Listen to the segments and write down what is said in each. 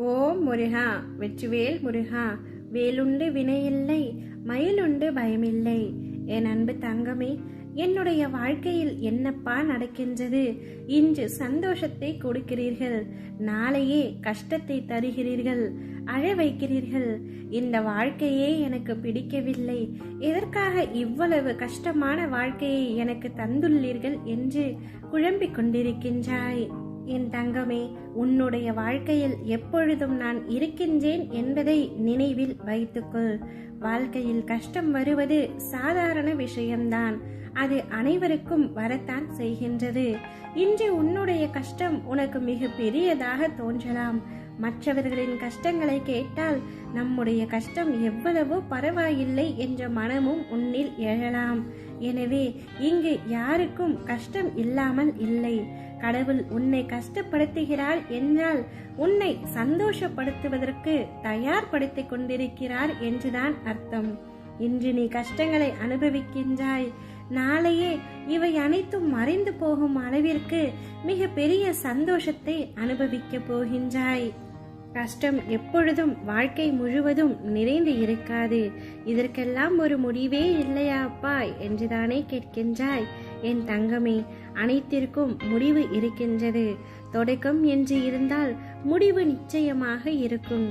ஓம் முருகா, வெற்றிவேல் முருகா. வேலுண்டு வினையில்லை, மயிலுண்டு பயமில்லை. என் அன்பு தங்கமே, என்னுடைய வாழ்க்கையில் என்னப்பா நடக்கின்றது? இன்று சந்தோஷத்தை கொடுக்கிறீர்கள், நாளையே கஷ்டத்தை தருகிறீர்கள், அழ வைக்கிறீர்கள். இந்த வாழ்க்கையே எனக்கு பிடிக்கவில்லை, எதற்காக இவ்வளவு கஷ்டமான வாழ்க்கையை எனக்கு தந்துள்ளீர்கள் என்று குழம்பிக் கொண்டிருக்கின்றாய். என் தங்கமே, உன்னுடைய வாழ்க்கையில் எப்பொழுதும் நான் இருக்கின்றேன் என்பதை நினைவில் வைத்துக்கொள். வாழ்க்கையில் கஷ்டம் வருவது சாதாரண விஷயம்தான், அது அனைவருக்கும் வரத்தான் செய்கின்றது. இன்று உன்னுடைய கஷ்டம் உனக்கு மிக பெரியதாக தோன்றலாம். மற்றவர்களின் கஷ்டங்களை கேட்டால் நம்முடைய கஷ்டம் எவ்வளவோ பரவாயில்லை என்ற மனமும் உன்னில் எழலாம். எனவே இங்கு யாருக்கும் கஷ்டம் இல்லாமல் இல்லை. கடவுள் உன்னை கஷ்டப்படுத்துகிறார் என்றால் உன்னை சந்தோஷப்படுத்துவதற்கு தயார்படுத்திக் கொண்டிருக்கிறார் என்றுதான் அர்த்தம். இன்று நீ கஷ்டங்களை அனுபவிக்கின்றாய், நாளையே இவை அனைத்தும் மறைந்து போகும் அளவிற்கு மிக பெரிய சந்தோஷத்தை அனுபவிக்க போகின்றாய். கஷ்டம் எப்பொழுதும் வாழ்க்கை முழுவதும் நிறைந்து இருக்காது. இதற்கெல்லாம் ஒரு முடிவே இல்லையா அப்பா என்றுதானே கேட்கின்றாய். என் தங்கமே, அனைத்திற்கும் முடிவு இருக்கின்றது. தொடக்கம் என்று இருந்தால் முடிவு நிச்சயமாக இருக்கும்.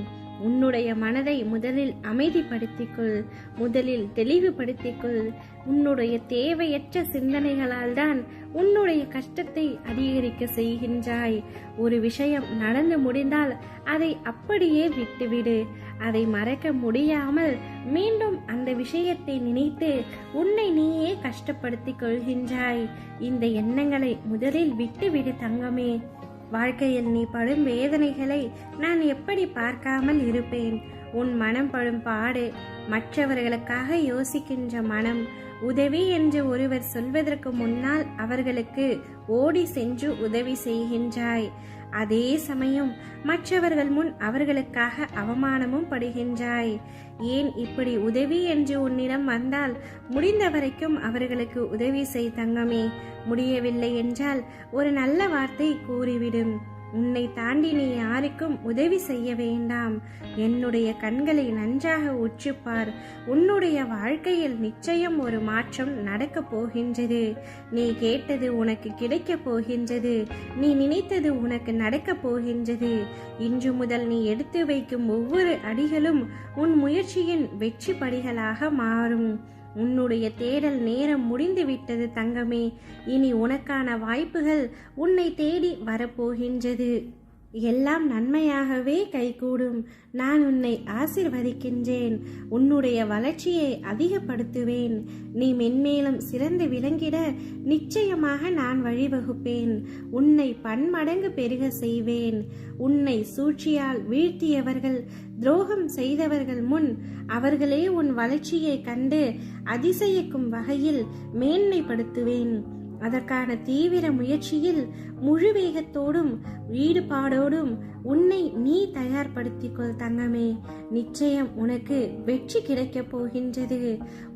உன்னுடைய மனதை முதலில் அமைதிப்படுத்திக்கொள், முதலில் தெளிவுபடுத்திக்கொள். உன்னுடைய தேவையற்ற சிந்தனைகளால் தான் உன்னுடைய கஷ்டத்தை அதிகரிக்க செய்கின்றாய். ஒரு விஷயம் நடந்து முடிந்தால் அதை அப்படியே விட்டுவிடு. அதை மறக்க முடியாமல் மீண்டும் அந்த விஷயத்தை நினைத்து உன்னை நீயே கஷ்டப்படுத்திக் கொள்கின்றாய். இந்த எண்ணங்களை முதலில் விட்டுவிடு தங்கமே. வாழ்க்கையில் நீ படும் வேதனைகளை நான் எப்படி பார்க்காமல் இருப்பேன்? உன் மனம் படும் பாடு, மற்றவர்களுக்காக யோசிக்கின்ற மனம், உதவி என்று ஒருவர் சொல்வதற்கு முன்னால் அவர்களுக்கு ஓடி சென்று உதவி செய்கின்றாய். அதே சமயம் மற்றவர்கள் முன் அவர்களுக்காக அவமானமும் படுகின்றாய். ஏன் இப்படி? உதவி என்று உன்னிடம் வந்தால் முடிந்த வரைக்கும் அவர்களுக்கு உதவி செய் தங்கமே. முடியவில்லை என்றால் ஒரு நல்ல வார்த்தை கூறிவிடும். உன்னை தாண்டி நீ யாருக்கும் உதவி செய்ய வேண்டாம். என்னுடைய கண்களை நன்றாக உற்றுப்பார். உன்னுடைய வாழ்க்கையில் நிச்சயம் ஒரு மாற்றம் நடக்கப் போகின்றது. நீ கேட்டது உனக்கு கிடைக்கப் போகின்றது. நீ நினைத்தது உனக்கு நடக்கப் போகின்றது. இன்று முதல் நீ எடுத்து வைக்கும் ஒவ்வொரு அடிகளும் உன் முயற்சியின் வெற்றி படிகளாக மாறும். உன்னுடைய தேடல் நேரம் முடிந்து விட்டது தங்கமே. இனி உனக்கான வாய்ப்புகள் உன்னை தேடி வரப்போகின்றது. எல்லாம் நன்மையாகவே கைகூடும். நான் உன்னை ஆசிர்வதிக்கின்றேன். உன்னுடைய வளர்ச்சியை அதிகப்படுத்துவேன். நீ மென்மேலும் சிறந்து விளங்கிட நிச்சயமாக நான் வழிவகுப்பேன். உன்னை பன்மடங்கு பெருக செய்வேன். உன்னை சூழ்ச்சியால் வீழ்த்தியவர்கள், துரோகம் செய்தவர்கள் முன் அவர்களே உன் வளர்ச்சியை கண்டு அதிசயிக்கும் வகையில் மேன்மைப்படுத்துவேன். அதற்கான தீவிர முயற்சியில் முழு வேகத்தோடும் ஈடுபாடோடும் உன்னை நீ தயார்படுத்திக்கொள் தங்கமே. நிச்சயம் உனக்கு வெற்றி கிடைக்கப் போகின்றது.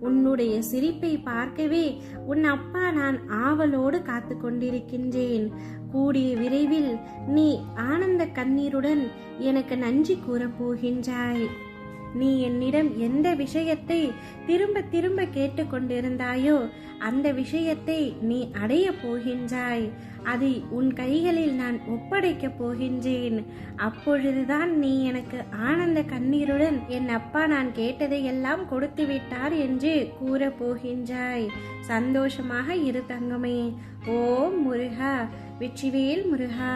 உன்னுடைய சிரிப்பை பார்க்கவே உன் அப்பா நான் ஆவலோடு காத்து கொண்டிருக்கின்றேன். கூடிய விரைவில் நீ ஆனந்த கண்ணீருடன் எனக்கு நன்றி கூறப் போகின்றாய். நீ என்னிடம் எந்த விஷயத்தை திரும்ப திரும்ப கேட்டுக்கொண்டிருந்தாயோ அந்த விஷயத்தை நீ அடைய போகின்றாய். அதை உன் கைகளில் நான் ஒப்படைக்கப் போகின்றேன். அப்பொழுதுதான் நீ எனக்கு ஆனந்த கண்ணீருடன் என் அப்பா நான் கேட்டதை எல்லாம் கொடுத்து விட்டார் என்று கூற போகின்றாய். சந்தோஷமாக இரு தங்கமே. ஓம் முருகா, வெற்றிவேல் முருகா.